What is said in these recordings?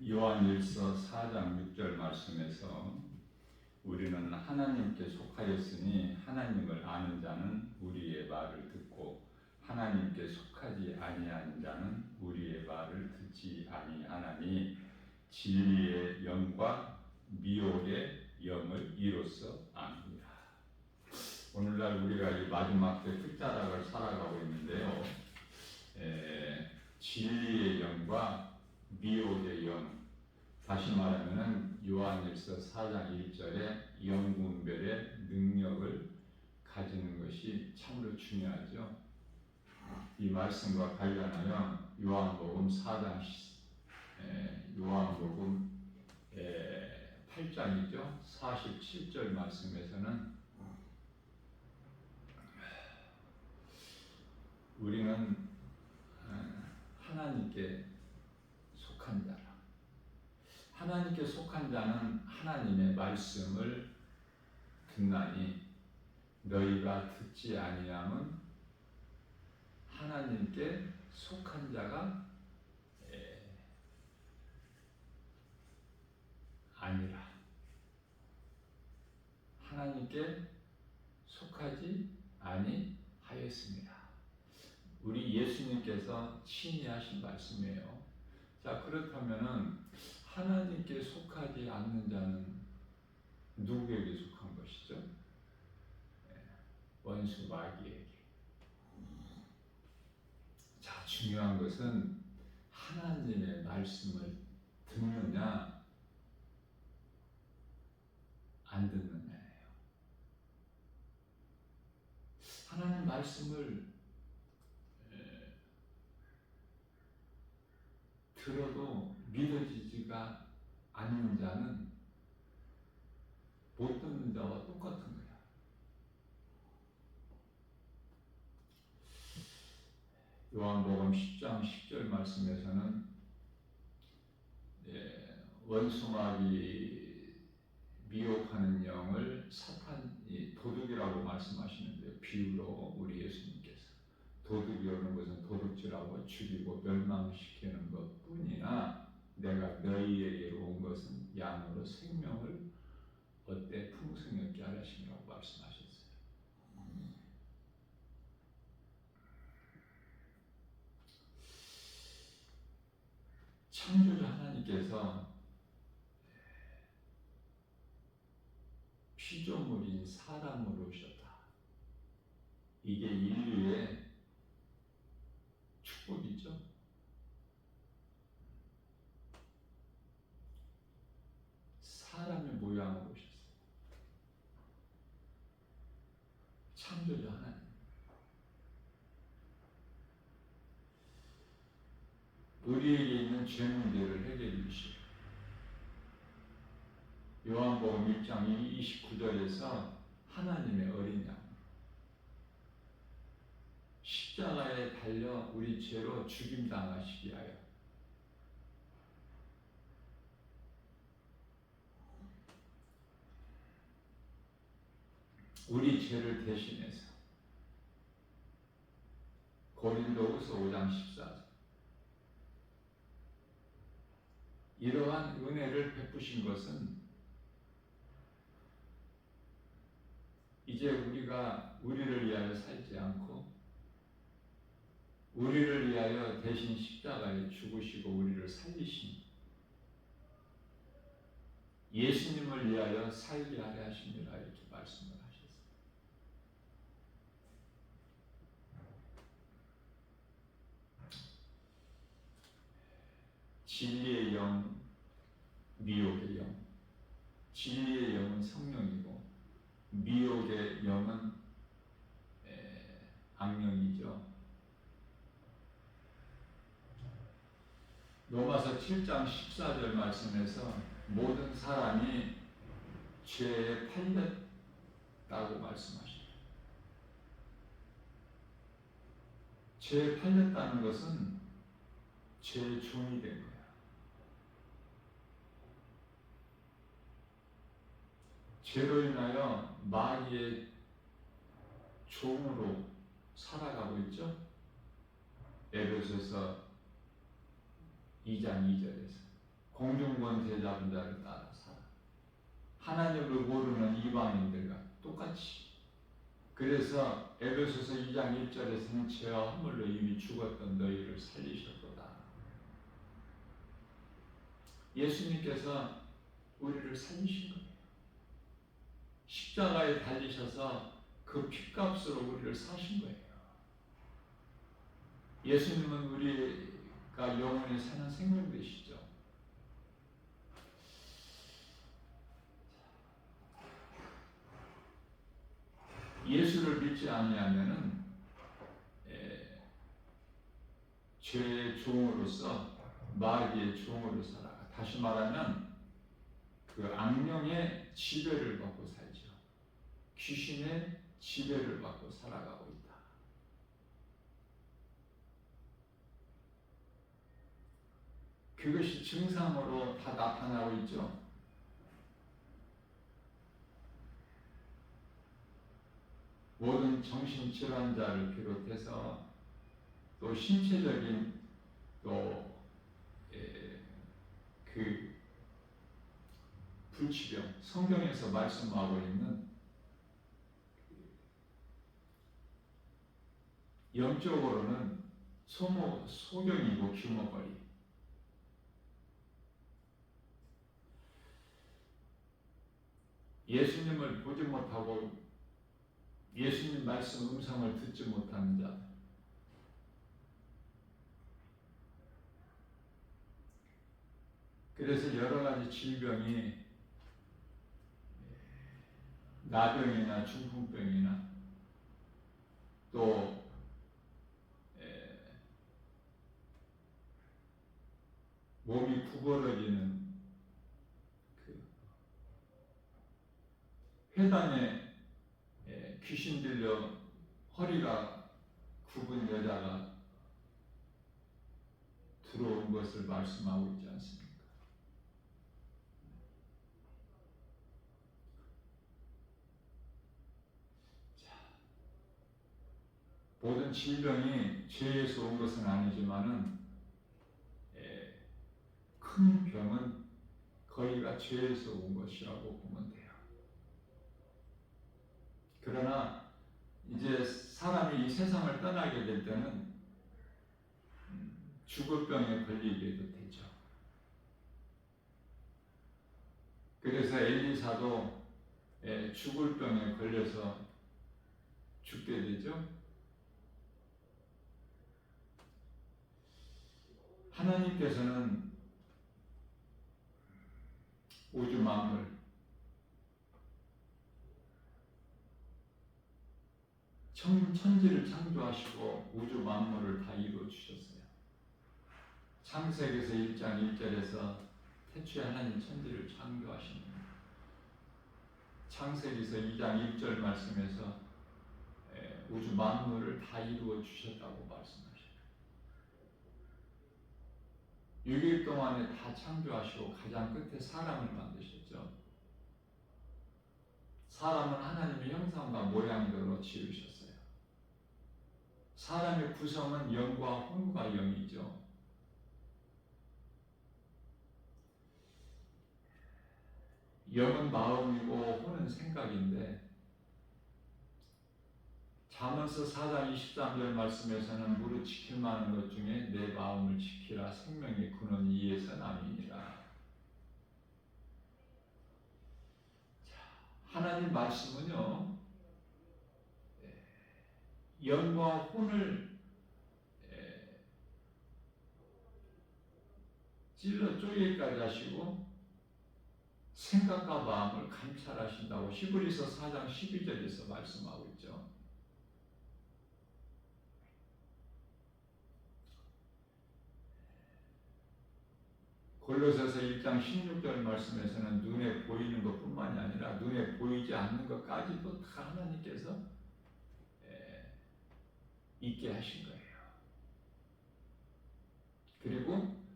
요한일서 4장 6절 말씀에서 우리는 하나님께 속하였으니 하나님을 아는 자는 우리의 말을 듣고 하나님께 속하지 아니하는 자는 우리의 말을 듣지 아니하나니 진리의 영과 미혹의 영을 이로써 압니다. 오늘날 우리가 이 마지막 때 끝자락을 살아가고 있는데요. 진리의 영과 미혹의 영, 다시 말하면 요한일서 4장 1절에 영분별의 능력을 가지는 것이 참으로 중요하죠. 이 말씀과 관련하여 요한복음 8장이죠. 47절 말씀에서는 우리는 하나님께 속한 자라. 하나님께 속한 자는 하나님의 말씀을 듣나니 너희가 듣지 아니함은 하나님께 속한 자가 아니라. 하나님께 속하지 아니하였습니다. 우리 예수님께서 친히 하신 말씀이에요. 자, 그렇다면은 하나님께 속하지 않는 자는 누구에게 속한 것이죠? 원수 마귀에게. 자, 중요한 것은 하나님의 말씀을 듣느냐 안 듣느냐예요. 하나님 말씀을 들어도 믿어지지가 않는 자는 못 듣는 자와 똑같은 거야. 요한복음 10장 10절 말씀에서는 원수마귀 미혹하는 영을 사탄이 도둑이라고 말씀하시는데, 비유로 우리 예수님께서 도둑이 오는 것은 도둑질하고 죽이고 멸망시키는 것뿐이나 내가 너희에게로 온 것은 양으로 생명을 얻되 풍성히 얻게 하시라고 말씀하셨어요. 창조주 하나님께서 피조물인 사람으로 오셨다. 이게 인류의 축복이죠. 사람의 모양으로 오셨어요. 창조주 하나님. 우리에게 있는 죄 문제를 해결해 주시고, 요한복음 1장 29절에서 하나님의 어린 양 십자가에 달려 우리 죄로 죽임당하시기 하여 우리 죄를 대신해서, 고린도후서 5장 14절, 이러한 은혜를 베푸신 것은 이제 우리가 우리를 위하여 살지 않고 우리를 위하여 대신 십자가에 죽으시고 우리를 살리신 예수님을 위하여 살게 하려 하심이라, 이렇게 말씀을 하셨어요. 진리의 영, 미혹의 영. 진리의 영은 성령이고 미혹의 영은 악령이죠. 로마서 7장 14절 말씀에서 모든 사람이 죄에 팔렸다고 말씀하십니다. 죄에 팔렸다는 것은 죄의 종이 된 거야. 죄로 인하여 마귀의 종으로 살아가고 있죠. 에베소서 2장 2절에서 공중권 대잡은 자를 따라 살아. 하나님을 모르는 이방인들과 똑같이. 그래서 에베소서 2장 1절에서는 죄와 허물로 이미 죽었던 너희를 살리셨도다. 예수님께서 우리를 살리신 거예요. 십자가에 달리셔서 그 핏값으로 우리를 사신 거예요. 예수님은 우리가 영원히 사는 생명 되시죠. 예수를 믿지 아니하면은 죄의 종으로서 마귀의 종으로 살아가. 다시 말하면 그 악령의 지배를 받고 살죠. 귀신의 지배를 받고 살아가고 있다. 그것이 증상으로 다 나타나고 있죠. 모든 정신질환자를 비롯해서 또 신체적인 또 그 불치병, 성경에서 말씀하고 있는 영적으로는 소경이고 규모거리. 예수님을 보지 못하고 예수님 말씀 음성을 듣지 못하는 자. 그래서 여러 가지 질병이 나병이나 중풍병이나 또 몸이 구부러지는 그 회당에 귀신 들려 허리가 굽은 여자가 들어온 것을 말씀하고 있지 않습니까? 모든 질병이 죄에서 온 것은 아니지만은 큰 병은 거의가 죄에서 온 것이라고 보면 돼요. 그러나 이제 사람이 이 세상을 떠나게 될 때는 죽을 병에 걸리게도 되죠. 그래서 엘리사도 죽을 병에 걸려서 죽게 되죠. 하나님께서는 우주 만물, 천지를 창조하시고 우주 만물을 다 이루어 주셨어요. 창세기에서 1장 1절에서 태초에 하나님 천지를 창조하십니다. 창세기에서 2장 1절 말씀에서 우주 만물을 다 이루어 주셨다고 말씀하십니다. 6일 동안에 다 창조하시고 가장 끝에 사람을 만드셨죠. 사람은 하나님의 형상과 모양대로 지으셨어요. 사람의 구성은 영과 혼과 영이죠. 영은 마음이고 혼은 생각인데 잠언서 4장 23절 말씀에서는 무릇 지킬 만한 것 중에 내 마음을 지키라. 생명의 근원 이에서 남이니라. 하나님 말씀은요, 영과 혼을 찔러 쪼개기까지 하시고 생각과 마음을 감찰하신다고 히브리서 4장 12절에서 말씀하고 있죠. 골로새서 1장 16절 말씀에서는 눈에 보이는 것뿐만이 아니라 눈에 보이지 않는 것까지도 다 하나님께서 있게 하신 거예요. 그리고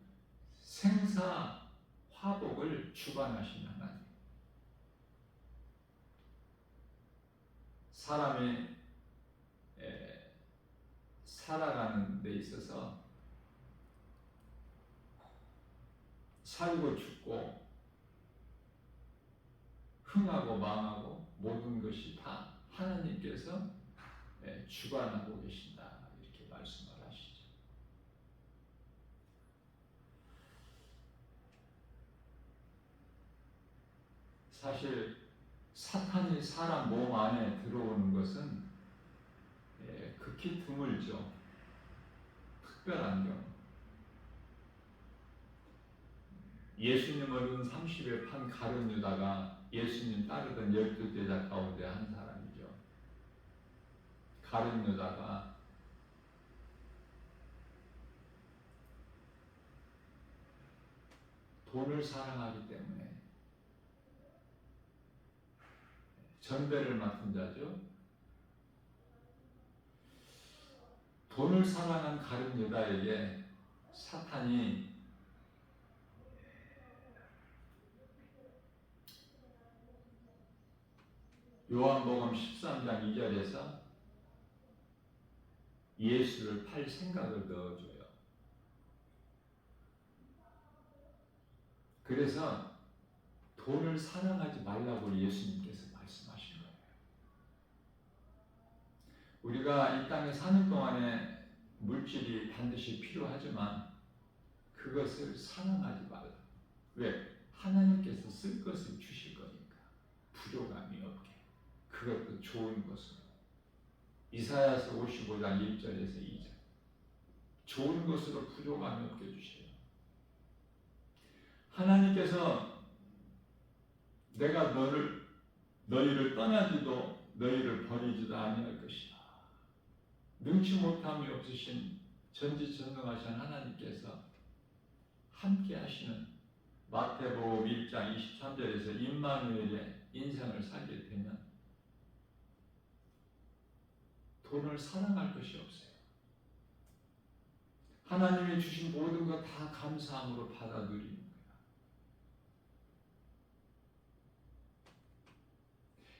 생사 화복을 주관하신 하나님. 사람이 살아가는 데 있어서 살고 죽고 흥하고 망하고 모든 것이 다 하나님께서 주관하고 계신다, 이렇게 말씀을 하시죠. 사실 사탄이 사람 몸 안에 들어오는 것은 극히 드물죠. 특별한 경우. 예수님을 은 30에 판 가룟 유다가 예수님 따르던 12제자 가운데 한 사람이죠. 가룟 유다가 돈을 사랑하기 때문에 전배를 맡은 자죠. 돈을 사랑한 가룟 유다에게 사탄이 요한복음 13장 2절에서 예수를 팔 생각을 넣어줘요. 그래서 돈을 사랑하지 말라고 예수님께서 말씀하신 거예요. 우리가 이 땅에 사는 동안에 물질이 반드시 필요하지만 그것을 사랑하지 말라. 왜? 하나님께서 쓸 것을 주실 거니까. 부족함이 없게. 그것도 좋은 것으로. 이사야서 55장 1절에서 2절. 좋은 것으로 부족함이 없게 주세요. 하나님께서 내가 너희를 떠나지도 너희를 버리지도 아니할 것이다. 능치 못함이 없으신 전지전능하신 하나님께서 함께 하시는 마태복음 1장 23절에서 임마누엘의 인생을 살게 되면 돈을 사랑할 것이 없어요. 하나님이 주신 모든 것 다 감사함으로 받아 누리는 거예요.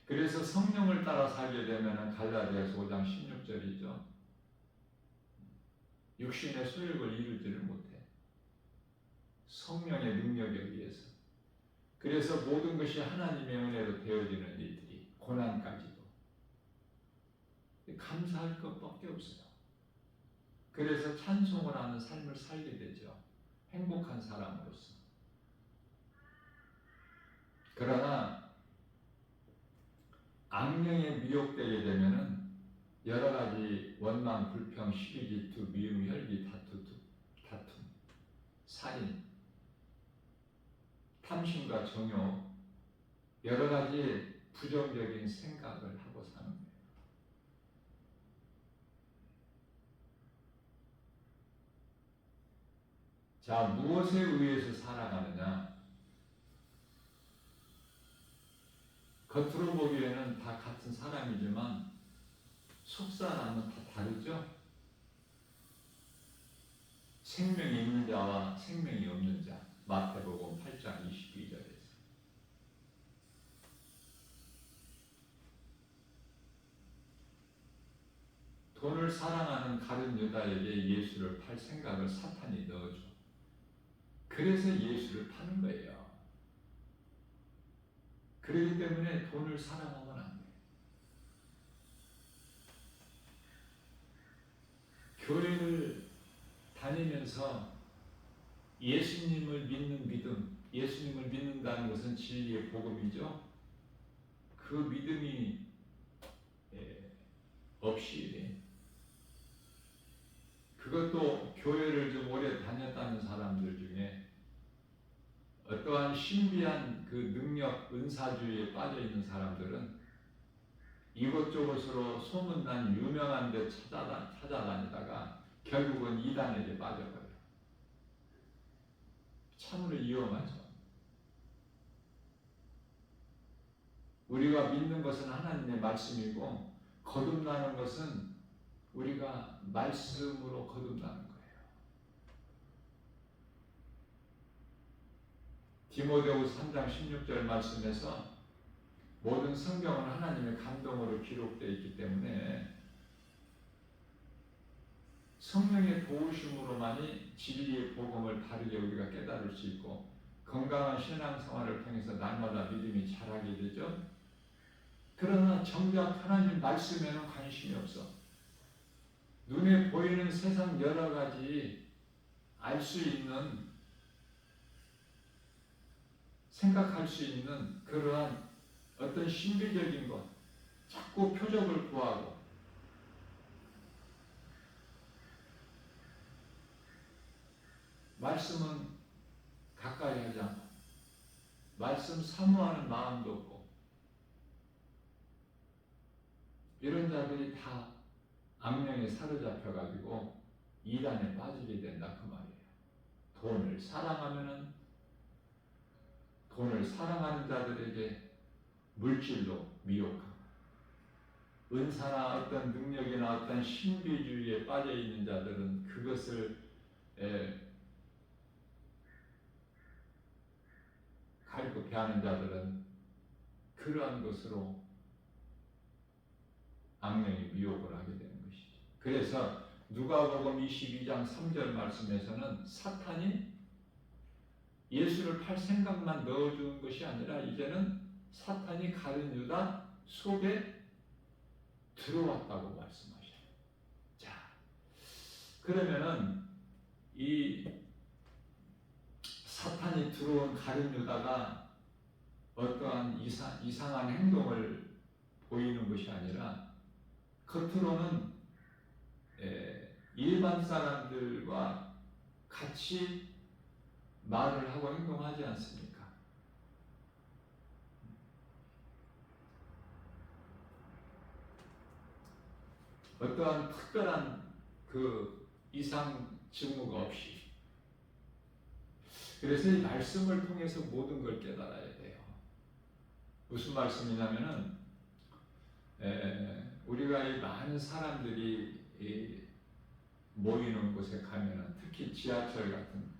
그래서 성령을 따라 살게 되면 갈라디아서 5장 16절이죠. 육신의 소욕을 이루지를 못해. 성령의 능력에 의해서. 그래서 모든 것이 하나님의 은혜로 되어지는 일들이 고난까지도 감사할 것밖에 없어요. 그래서 찬송을 하는 삶을 살게 되죠. 행복한 사람으로서. 그러나 악령에 미혹되게 되면은 여러 가지 원망, 불평, 시기, 질투, 미움, 혈기, 다툼, 살인, 탐심과 정욕, 여러 가지 부정적인 생각을 하고 사는 거예요. 자, 무엇에 의해서 살아가느냐? 겉으로 보기에는 다 같은 사람이지만 속사람은 다 다르죠? 생명이 있는 자와 생명이 없는 자. 마태복음 8장 22절에서. 돈을 사랑하는 가룟 유다에게 예수를 팔 생각을 사탄이 넣어줘. 그래서 예수를 파는 거예요. 그렇기 때문에 돈을 사랑하면 안 돼요. 교회를 다니면서 예수님을 믿는 믿음, 예수님을 믿는다는 것은 진리의 복음이죠. 그 믿음이 없이, 그것도 교회를 좀 오래 다녔다는 사람들 중에 어떠한 신비한 그 능력, 은사주의에 빠져 있는 사람들은 이곳저곳으로 소문난 유명한 데 찾아다니다가 결국은 이단에게 빠져버려요. 참으로 위험하죠. 우리가 믿는 것은 하나님의 말씀이고 거듭나는 것은 우리가 말씀으로 거듭나는 거예요. 디모데후서 3장 16절 말씀에서 모든 성경은 하나님의 감동으로 기록되어 있기 때문에 성령의 도우심으로만이 진리의 복음을 바르게 우리가 깨달을 수 있고 건강한 신앙생활을 통해서 날마다 믿음이 자라게 되죠. 그러나 정작 하나님 말씀에는 관심이 없어. 눈에 보이는 세상 여러 가지 알 수 있는, 생각할 수 있는 그러한 어떤 신비적인 것, 자꾸 표적을 구하고 말씀은 가까이 하지 않고 말씀 사모하는 마음도 없고, 이런 자들이 다 악령에 사로잡혀가지고 이단에 빠지게 된다 그 말이에요. 돈을 사랑하는 자들에게 물질로 미혹하고, 은사나 어떤 능력이나 어떤 신비주의에 빠져 있는 자들은 그것을 갈급해 하는 자들은 그러한 것으로 악령이 미혹을 하게 되는 것이죠. 그래서 누가복음 22장 3절 말씀에서는 사탄이 예수를 팔 생각만 넣어주는 것이 아니라 이제는 사탄이 가룟 유다 속에 들어왔다고 말씀하셔요. 자, 그러면은 이 사탄이 들어온 가룟 유다가 어떠한 이상한 행동을 보이는 것이 아니라 겉으로는 일반 사람들과 같이 말을 하고 행동하지 않습니까? 어떠한 특별한 그 이상 징후가 없이. 그래서 이 말씀을 통해서 모든 걸 깨달아야 돼요. 무슨 말씀이냐면은 우리가 이 많은 사람들이 모이는 곳에 가면은, 특히 지하철 같은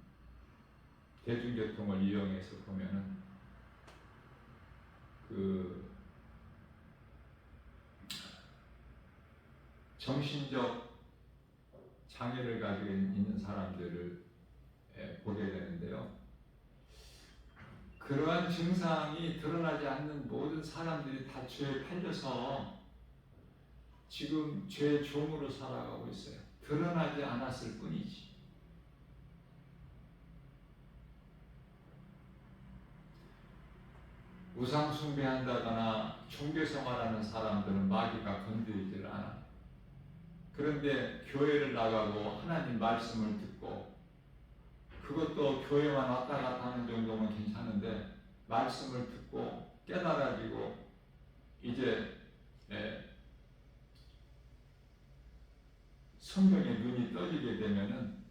대중교통을 이용해서 보면은 그 정신적 장애를 가지고 있는 사람들을 보게 되는데요. 그러한 증상이 드러나지 않는 모든 사람들이 다 죄에 팔려서 지금 죄의 종으로 살아가고 있어요. 드러나지 않았을 뿐이지. 우상 숭배한다거나 종교생활하는 사람들은 마귀가 건드리질 않아. 그런데 교회를 나가고 하나님 말씀을 듣고, 그것도 교회만 왔다 갔다 하는 정도면 괜찮은데 말씀을 듣고 깨달아지고 이제 성경에 눈이 떠지게 되면은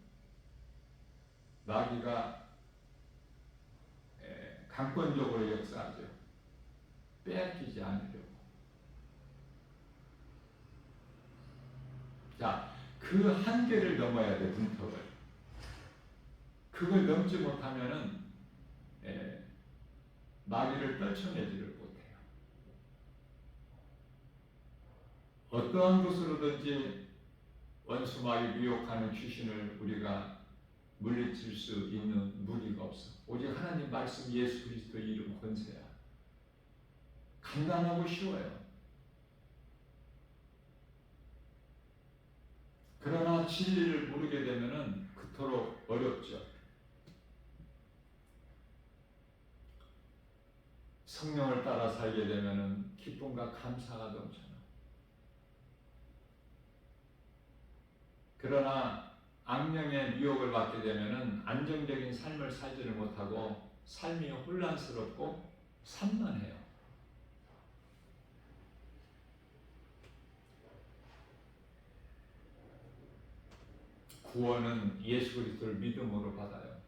마귀가 강권적으로 역사하죠. 빼앗기지 않으려고. 자, 그 한계를 넘어야 돼, 문턱을. 그걸 넘지 못하면은 마귀를 떨쳐내지를 못해요. 어떠한 것으로든지 원수 마귀 미혹하는 귀신을 우리가 물리칠 수 있는 무기가 없어. 오직 하나님 말씀 예수 그리스도의 이름 권세야. 간단하고 쉬워요. 그러나 진리를 모르게 되면은 그토록 어렵죠. 성령을 따라 살게 되면은 기쁨과 감사가 넘쳐나. 그러나 악령의 미혹을 받게 되면은 안정적인 삶을 살지를 못하고 삶이 혼란스럽고 산만해요. 구원은 예수 그리스도를 믿음으로 받아요.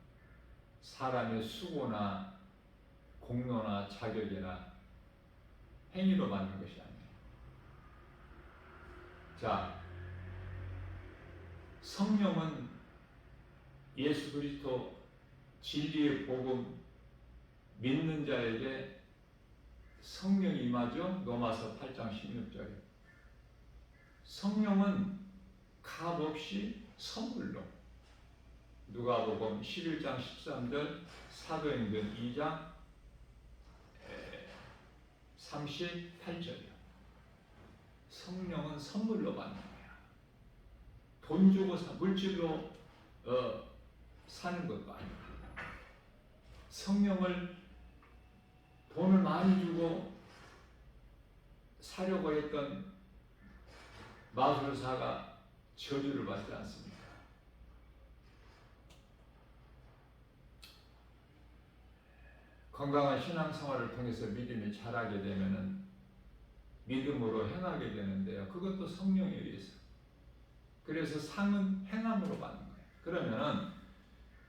사람의 수고나 공로나 자격이나 행위로 받는 것이 아니에요. 자, 성령은 예수 그리스도 진리의 복음 믿는 자에게 성령이 임하죠. 로마서 8장 16절에. 성령은 값 없이 선물로 누가복음 11장 13절, 사도행전 2장 38절이요. 성령은 선물로 받는 거야. 돈 주고 물질로 사는 것도 아니고, 성령을 돈을 많이 주고 사려고 했던 마술사가 저주를 받지 않습니까? 건강한 신앙생활을 통해서 믿음이 자라게 되면은 믿음으로 행하게 되는데요. 그것도 성령에 의해서. 그래서 상은 행함으로 받는 거예요. 그러면은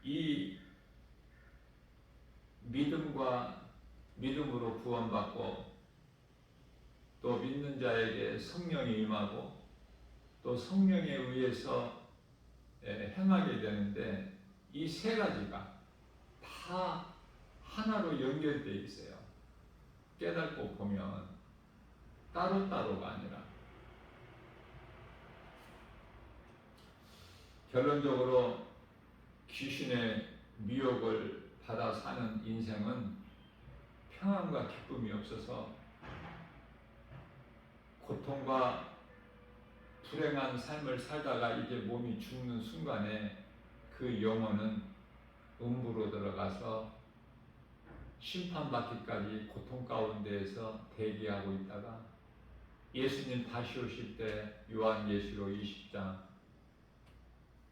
이 믿음으로 구원받고 또 믿는 자에게 성령이 임하고 또 성령에 의해서 행하게 되는데, 이 세 가지가 다 하나로 연결되어 있어요. 깨닫고 보면 따로따로가 아니라. 결론적으로 귀신의 미혹을 받아 사는 인생은 평안과 기쁨이 없어서 고통과 불행한 삶을 살다가 이제 몸이 죽는 순간에 그 영혼은 음부로 들어가서 심판받기까지 고통 가운데에서 대기하고 있다가 예수님 다시 오실 때 요한계시록 20장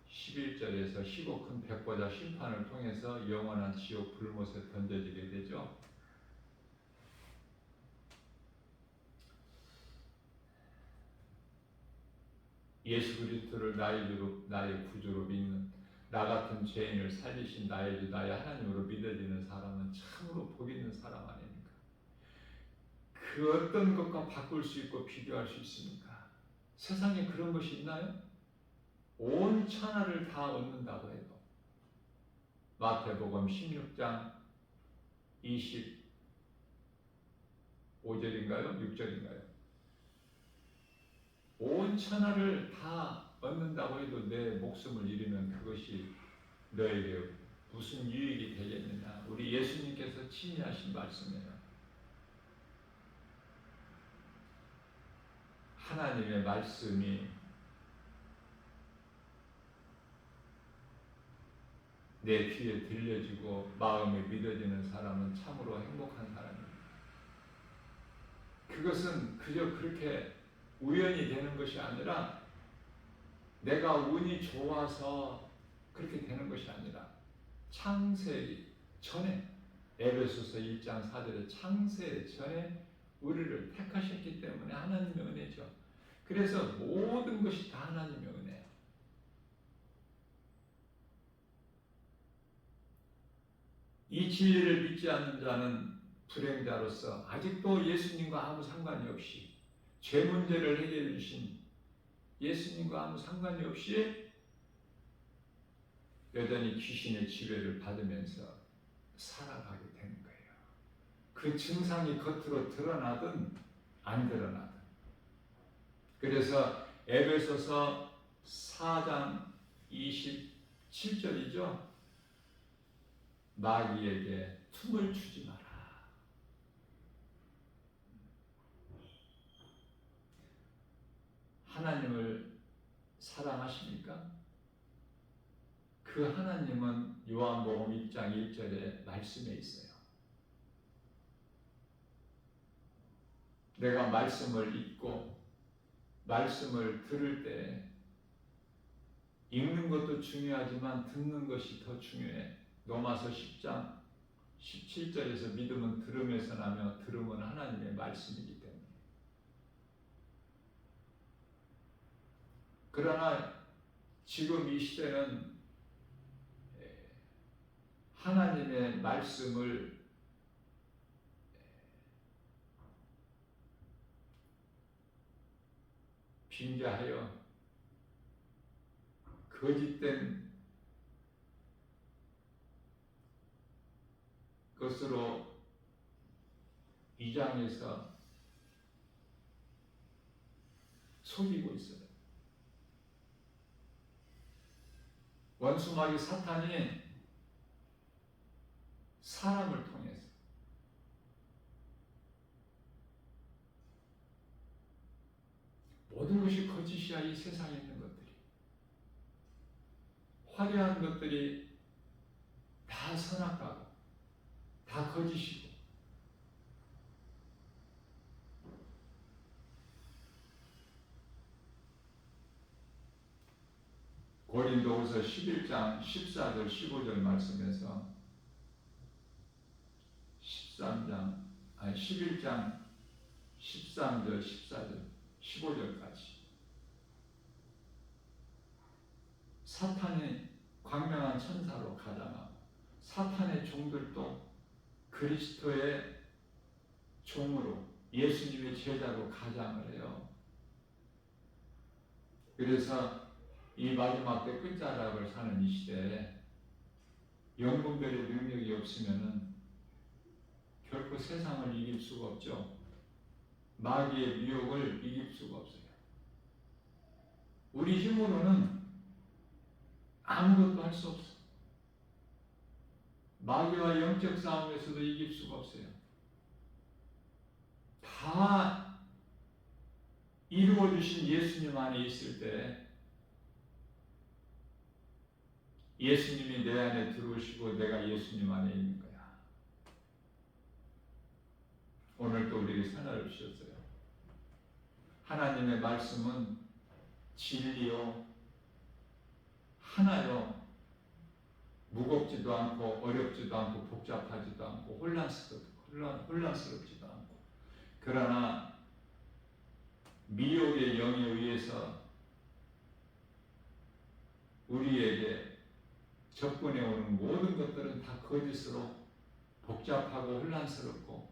11절에서 시고 큰 백보자 심판을 통해서 영원한 지옥 불못에 던져지게 되죠. 예수 그리스도를 나의 구주로 믿는 나 같은 죄인을 살리신 나의 주 나의 하나님으로 믿어지는 사람은 참으로 복 있는 사람 아닙니까? 그 어떤 것과 바꿀 수 있고 비교할 수 있습니까? 세상에 그런 것이 있나요? 온 천하를 다 얻는다고 해도. 마태복음 16장 25절인가요? 6절인가요? 온 천하를 다 얻는다고 해도 내 목숨을 잃으면 그것이 너에게 무슨 유익이 되겠느냐. 우리 예수님께서 친히 하신 말씀이에요. 하나님의 말씀이 내 귀에 들려지고 마음에 믿어지는 사람은 참으로 행복한 사람입니다. 그것은 그저 그렇게 우연히 되는 것이 아니라 내가 운이 좋아서 그렇게 되는 것이 아니라 창세 전에, 에베소서 1장 4절에 창세 전에 우리를 택하셨기 때문에 하나님의 은혜죠. 그래서 모든 것이 다 하나님의 은혜예요. 이 진리를 믿지 않는 자는 불행자로서 아직도 예수님과 아무 상관이 없이, 죄 문제를 해결해 주신 예수님과 아무 상관이 없이 여전히 귀신의 지배를 받으면서 살아가게 되는 거예요. 그 증상이 겉으로 드러나든 안 드러나든. 그래서 에베소서 4장 27절이죠. 마귀에게 틈을 주지 마라. 하나님을 사랑하십니까? 그 하나님은 요한복음 1장 1절에 말씀에 있어요. 내가 말씀을 읽고 말씀을 들을 때 읽는 것도 중요하지만 듣는 것이 더 중요해. 로마서 10장 17절에서 믿음은 들음에서 나며 들음은 하나님의 말씀이기 때문에. 그러나 지금 이 시대는 하나님의 말씀을 빙자하여 거짓된 것으로 위장해서 속이고 있어요. 원수마귀 사탄이 사람을 통해서 모든 것이 거짓이야. 이 세상에 있는 것들이, 화려한 것들이 다 선악과고 다 거짓이고, 고린도후서 11장 14절 15절 말씀에서 11장 13절 14절 15절까지 사탄의 광명한 천사로 가장하고 사탄의 종들도 그리스도의 종으로 예수님의 제자로 가장을 해요. 그래서 이 마지막 때 끝자락을 사는 이 시대에 영분별의 능력이 없으면은 결코 세상을 이길 수가 없죠. 마귀의 미혹을 이길 수가 없어요. 우리 힘으로는 아무것도 할 수 없어. 마귀와 영적 싸움에서도 이길 수가 없어요. 다 이루어 주신 예수님 안에 있을 때 예수님이 내 안에 들어오시고 내가 예수님 안에 있는 거야. 오늘 또 우리에게 선언을 주셨어요. 하나님의 말씀은 진리요, 하나요, 무겁지도 않고 어렵지도 않고 복잡하지도 않고 혼란스럽지도 않고, 그러나 미혹의 영에 의해서 우리에게 접근해 오는 모든 것들은 다 거짓으로 복잡하고 혼란스럽고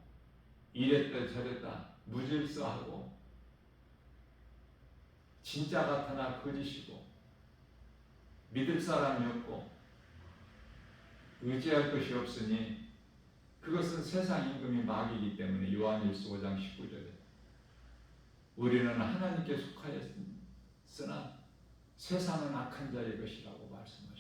이랬다 저랬다 무질서하고 진짜 같으나 거짓이고 믿을 사람이 없고 의지할 것이 없으니 그것은 세상 임금이 마귀이기 때문에 요한일서 5장 19절에 우리는 하나님께 속하였으나 세상은 악한 자의 것이라고 말씀하시네요.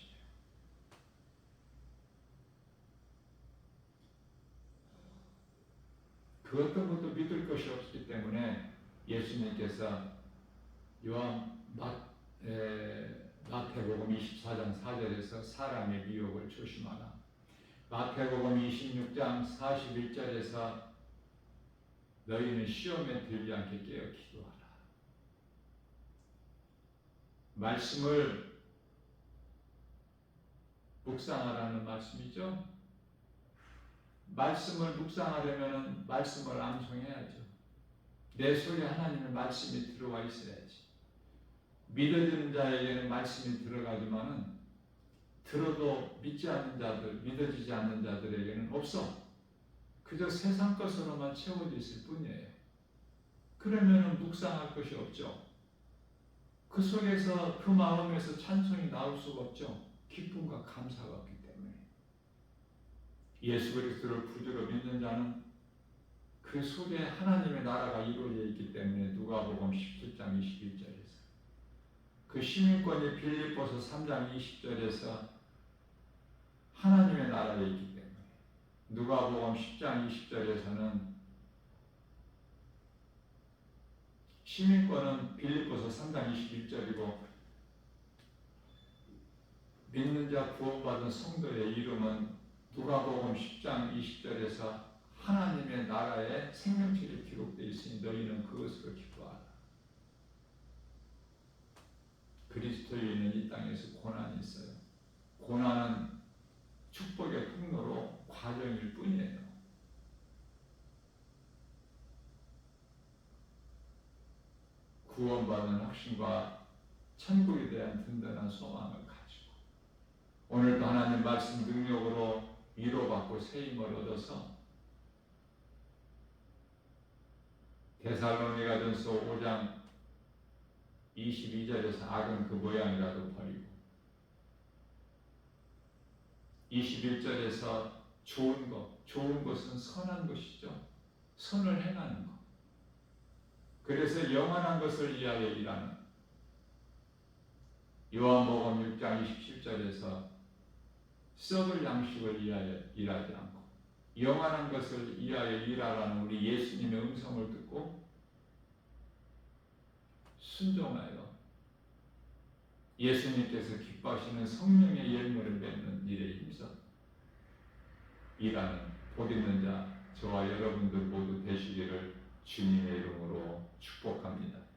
그 어떤 것도 믿을 것이 없기 때문에 예수님께서 마태복음 24장 4절에서 사람의 미혹을 조심하라, 마태복음 26장 41절에서 너희는 시험에 들지 않게 깨어 기도하라. 말씀을 묵상하라는 말씀이죠. 말씀을 묵상하려면 말씀을 암송해야죠. 내 속에 하나님의 말씀이 들어와 있어야지. 믿어지는 자에게는 말씀이 들어가지만은 들어도 믿지 않는 자들, 믿어지지 않는 자들에게는 없어. 그저 세상 것으로만 채워져 있을 뿐이에요. 그러면은 묵상할 것이 없죠. 그 속에서 그 마음에서 찬송이 나올 수가 없죠. 기쁨과 감사가 없기 때문에. 예수 그리스도를 구주로 믿는 자는 그 속에 하나님의 나라가 이루어져 있기 때문에 누가복음 17장 21절에서 그 시민권이 빌립보서 3장 20절에서 하나님의 나라에 있기 때문에 누가복음 10장 20절에서는 시민권은 빌립보서 3장 21절이고 믿는 자 구원받은 성도의 이름은 누가복음 10장 20절에서 하나님의 나라에 생명책이 기록되어 있으니 너희는 그것으로 기뻐하라. 그리스도에 있는 이 땅에서 고난이 있어요. 고난은 축복의 통로로 과정일 뿐이에요. 구원받는 확신과 천국에 대한 든든한 소망을 가지고 오늘도 하나님 말씀 능력으로 위로받고 세임을 얻어서 데살로니가전서 5장 22절에서 악은 그 모양이라도 버리고 21절에서 좋은 것은 선한 것이죠. 선을 행하는 것. 그래서 영원한 것을 위하여 일하는, 요한복음 6장 27절에서 썩을 양식을 위하여 일하지 않고 영원한 것을 위하여 일하라는 우리 예수님의 음성을 듣고 순종하여 예수님께서 기뻐하시는 성령의 열매를 맺는 일에 힘써 일하는 복 있는 자 저와 여러분들 모두 되시기를 주님의 이름으로 축복합니다.